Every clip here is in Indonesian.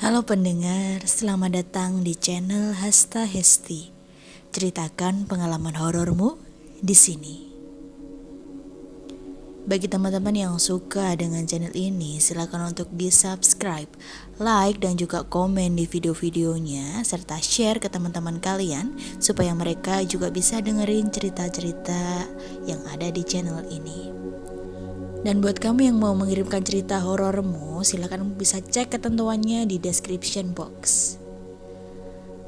Halo pendengar, selamat datang di channel Hasta Hesti. Ceritakan pengalaman horormu di sini. Bagi teman-teman yang suka dengan channel ini, silakan untuk di-subscribe, like, dan juga komen di video-videonya, serta share ke teman-teman kalian supaya mereka juga bisa dengerin cerita-cerita yang ada di channel ini. Dan buat kamu yang mau mengirimkan cerita horormu, silakan bisa cek ketentuannya di description box.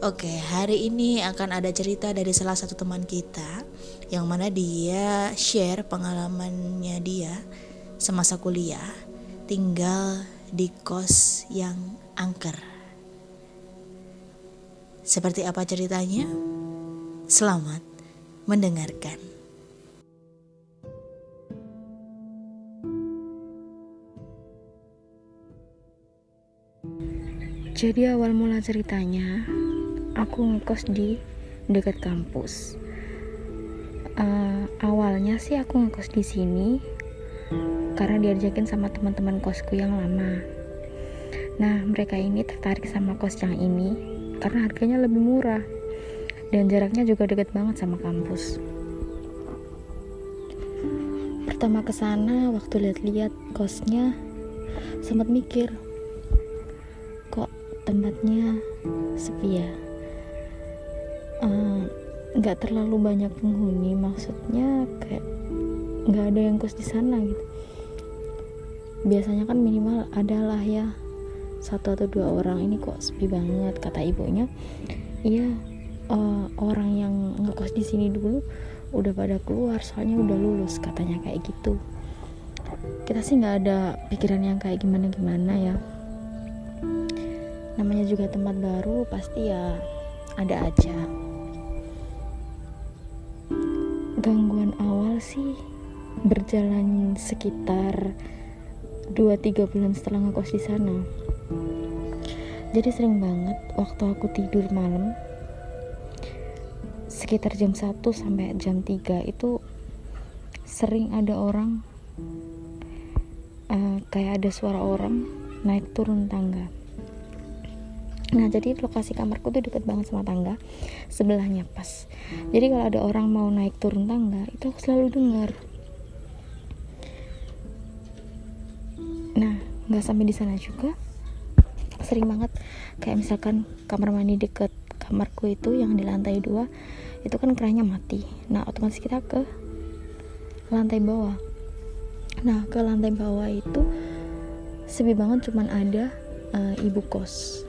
Oke, hari ini akan ada cerita dari salah satu teman kita yang mana dia share pengalamannya dia semasa kuliah tinggal di kos yang angker. Seperti apa ceritanya? Selamat mendengarkan. Jadi awal mula ceritanya, aku ngekos di dekat kampus. Awalnya sih aku ngekos di sini karena diajakin sama teman-teman kosku yang lama. Nah, mereka ini tertarik sama kos yang ini karena harganya lebih murah dan jaraknya juga dekat banget sama kampus. Pertama kesana, waktu lihat-lihat kosnya, sempat mikir, kok tempatnya sepi ya, nggak terlalu banyak penghuni, maksudnya kayak nggak ada yang kos di sana gitu. Biasanya kan minimal adalah ya 1 atau 2 orang, ini kok sepi banget. Kata ibunya, iya, orang yang ngekos di sini dulu udah pada keluar soalnya udah lulus, katanya kayak gitu. Kita sih nggak ada pikiran yang kayak gimana-gimana ya, namanya juga tempat baru, pasti ya ada aja gangguan. Awal sih berjalan sekitar 2-3 bulan setelah ngekos di sana. Jadi sering banget waktu aku tidur malam sekitar jam 1 sampai jam 3 itu sering ada orang, kayak ada suara orang naik turun tangga. Nah, jadi lokasi kamarku tuh deket banget sama tangga, sebelahnya pas. Jadi kalau ada orang mau naik turun tangga, itu aku selalu dengar. Nah, nggak sampai di sana juga, sering banget kayak misalkan kamar mandi deket kamarku itu yang di lantai 2, itu kan kerannya mati. Nah, otomatis kita ke lantai bawah. Nah, ke lantai bawah itu sepi banget, cuman ada ibu kos,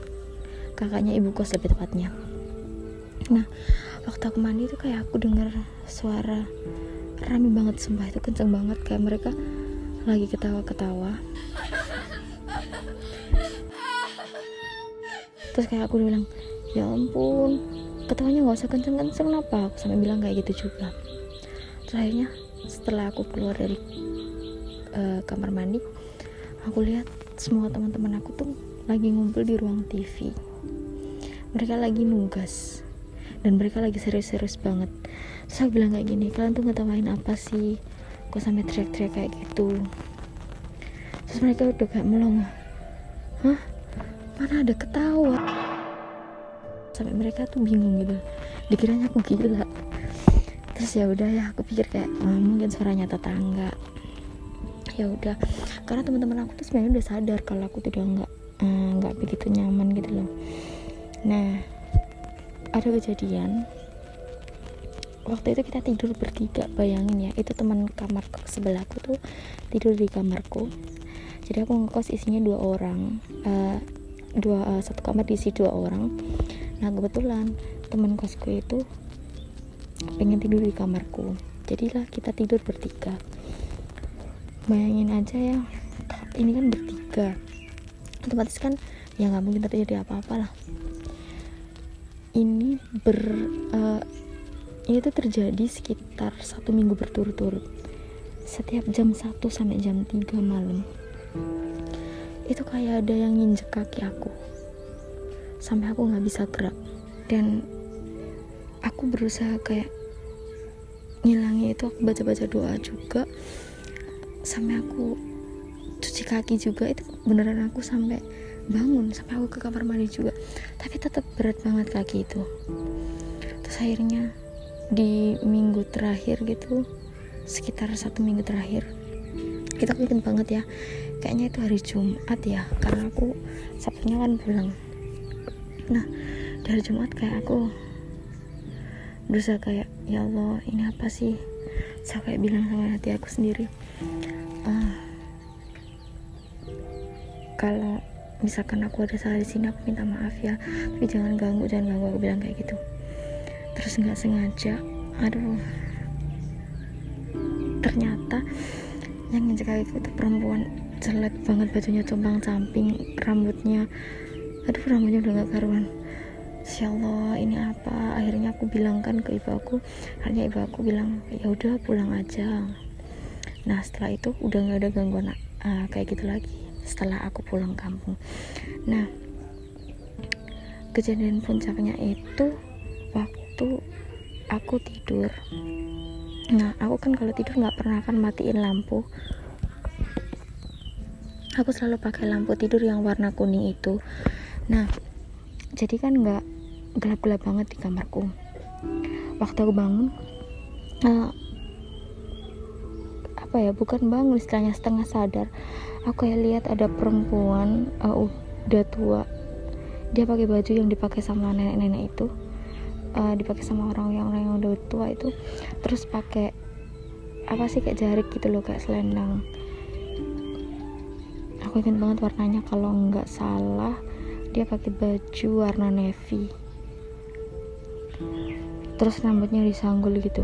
kakaknya ibu kos lebih tepatnya. Nah, waktu aku mandi itu kayak aku dengar suara rame banget, sumpah itu kenceng banget, kayak mereka lagi ketawa-ketawa. Terus kayak aku bilang, ya ampun, ketawanya gak usah kenceng-kenceng, kenapa? Aku sampai bilang kayak gitu juga. Terus akhirnya setelah aku keluar dari kamar mandi, aku lihat semua teman-teman aku tuh lagi ngumpul di ruang TV. Mereka lagi nugas dan mereka lagi serius-serius banget. Terus aku bilang kayak gini, kalian tuh ngetawain apa sih, kok sampai teriak-teriak kayak gitu? Terus mereka udah kayak melongo, hah, mana ada ketawa? Sampai mereka tuh bingung gitu, dikiranya aku gila. Terus ya udah ya, aku pikir kayak mungkin suaranya tetangga. Ya udah, karena teman-teman aku tuh sebenarnya udah sadar kalau aku tuh udah nggak begitu nyaman gitu loh. Nah, ada kejadian waktu itu kita tidur bertiga. Bayangin ya, itu teman kamar sebelahku tuh tidur di kamarku. Jadi aku ngekos isinya 2 orang, satu kamar diisi 2 orang. Nah, kebetulan teman kosku itu pengen tidur di kamarku, jadilah kita tidur bertiga. Bayangin aja ya, ini kan bertiga, otomatis kan ya nggak mungkin terjadi apa-apa lah. Ini tuh terjadi sekitar 1 minggu berturut-turut. Setiap jam 1 sampai jam 3 malam itu kayak ada yang nginjek kaki aku sampai aku nggak bisa gerak. Dan aku berusaha kayak ngilangnya itu, aku baca-baca doa juga, sampai aku cuci kaki juga. Itu beneran aku sampai bangun, sampai aku ke kamar mandi juga, tapi tetap berat banget kaki itu. Terus akhirnya di minggu terakhir gitu, sekitar 1 minggu terakhir, kita ingat banget ya, kayaknya itu hari Jumat ya, karena aku Sabtunya kan pulang. Nah dari Jumat kayak aku berusaha kayak, ya Allah ini apa sih, saya kayak bilang sama hati aku sendiri, kalau misalkan aku ada salah di sini aku minta maaf ya, tapi jangan ganggu, aku bilang kayak gitu. Terus nggak sengaja, ternyata yang ngejek aku itu perempuan jelek banget, bajunya compang camping, rambutnya udah gak karuan. Ya Allah ini apa, akhirnya aku bilangkan ke ibu aku, akhirnya ibu aku bilang ya udah pulang aja. Nah setelah itu udah gak ada gangguan kayak gitu lagi setelah aku pulang kampung. Nah kejadian puncaknya itu waktu aku tidur. Nah aku kan kalau tidur nggak pernah kan matiin lampu, aku selalu pakai lampu tidur yang warna kuning itu. Nah jadi kan nggak gelap-gelap banget di kamarku. Waktu aku bangun, bukan bangun, istilahnya setengah sadar, aku kayak lihat ada perempuan udah tua, dia pakai baju yang dipakai sama nenek-nenek itu, dipakai sama orang yang udah tua itu, terus pakai kayak jarik gitu loh, kayak selendang. Aku ingat banget warnanya, kalau nggak salah dia pakai baju warna navy, terus rambutnya disanggul gitu.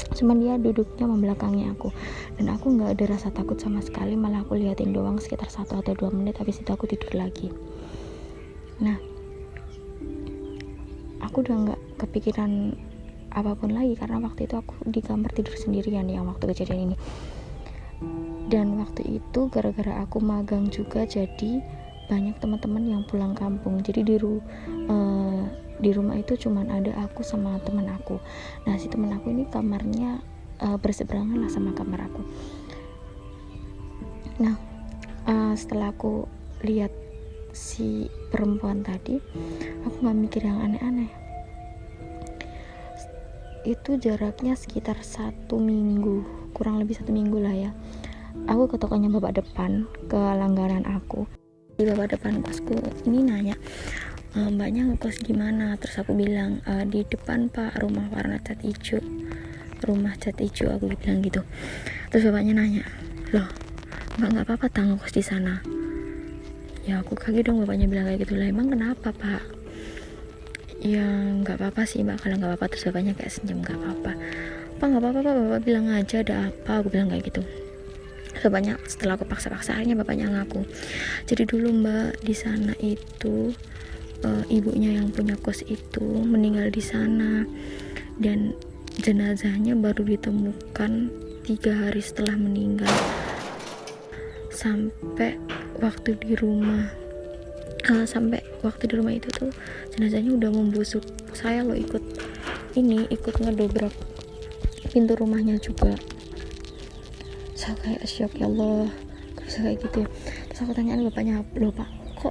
Cuman dia duduknya membelakangi aku, dan aku nggak ada rasa takut sama sekali, malah aku liatin doang sekitar 1 atau 2 menit, habis itu aku tidur lagi. Nah aku udah nggak kepikiran apapun lagi, karena waktu itu aku di kamar tidur sendirian yang waktu kejadian ini. Dan waktu itu gara-gara aku magang juga, jadi banyak teman-teman yang pulang kampung, jadi di rumah itu cuman ada aku sama teman aku. Nah si teman aku ini kamarnya berseberangan lah sama kamar aku. Nah setelah aku lihat si perempuan tadi, aku nggak mikir yang aneh-aneh. Itu jaraknya sekitar 1 minggu, kurang lebih 1 minggu lah ya. Aku ke tokonya bapak depan, ke langganan aku. Di bapak depan kosku ini nanya, mbaknya ngekos gimana? Terus aku bilang, di depan pak, rumah warna cat hijau, aku bilang gitu. Terus bapaknya nanya, loh mbak nggak apa-apa tak ngekos di sana? Ya aku kaget dong, bapaknya bilang kayak gitu. Lah emang kenapa pak? Ya nggak apa-apa sih mbak, kalau nggak apa-apa. Terus bapaknya kayak senyum, nggak apa-apa pak, nggak apa-apa pak, bapak bilang aja ada apa, aku bilang kayak gitu. Bapaknya, setelah aku paksa-paksa, akhirnya bapaknya ngaku, jadi dulu mbak di sana itu ibunya yang punya kos itu meninggal di sana, dan jenazahnya baru ditemukan 3 hari setelah meninggal. Sampai waktu di rumah itu tuh jenazahnya udah membusuk. Saya loh ikut ngedobrak pintu rumahnya juga. Saya kayak shock, ya Allah kok bisa kayak gitu ya. Terus aku tanyaan bapaknya, loh pak kok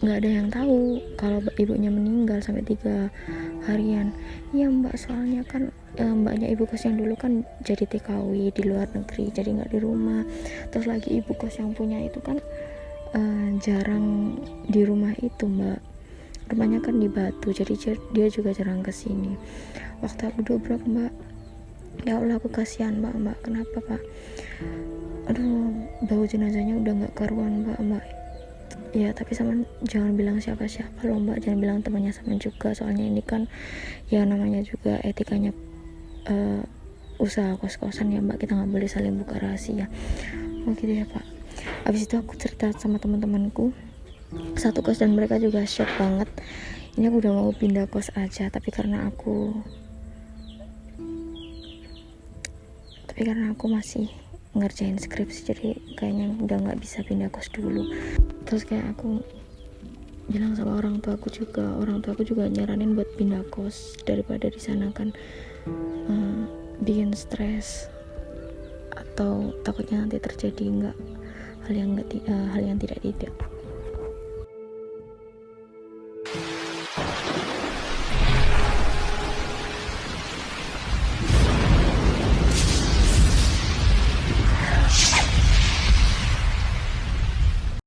nggak ada yang tahu kalau ibunya meninggal sampai 3 harian? Iya mbak, soalnya kan mbaknya ibu kos yang dulu kan jadi TKW di luar negeri, jadi nggak di rumah. Terus lagi ibu kos yang punya itu kan jarang di rumah itu mbak, rumahnya kan di Batu, jadi dia juga jarang kesini. Waktu aku dobrak mbak, ya Allah aku kasihan mbak, kenapa pak? Aduh bau jenazahnya udah nggak karuan mbak. Ya tapi sama jangan bilang siapa-siapa loh mbak, jangan bilang temannya sama juga, soalnya ini kan ya namanya juga etikanya usaha kos-kosan ya mbak, kita nggak boleh saling buka rahasia. Oh gitu ya pak. Abis itu aku cerita sama teman-temanku satu kos, dan mereka juga shock banget. Ini aku udah mau pindah kos aja, tapi karena aku masih ngerjain skripsi, jadi kayaknya udah nggak bisa pindah kos dulu. Terus kayak aku bilang sama orang tuaku juga nyaranin buat pindah kos daripada di sana kan bikin stres, atau takutnya nanti terjadi hal yang tidak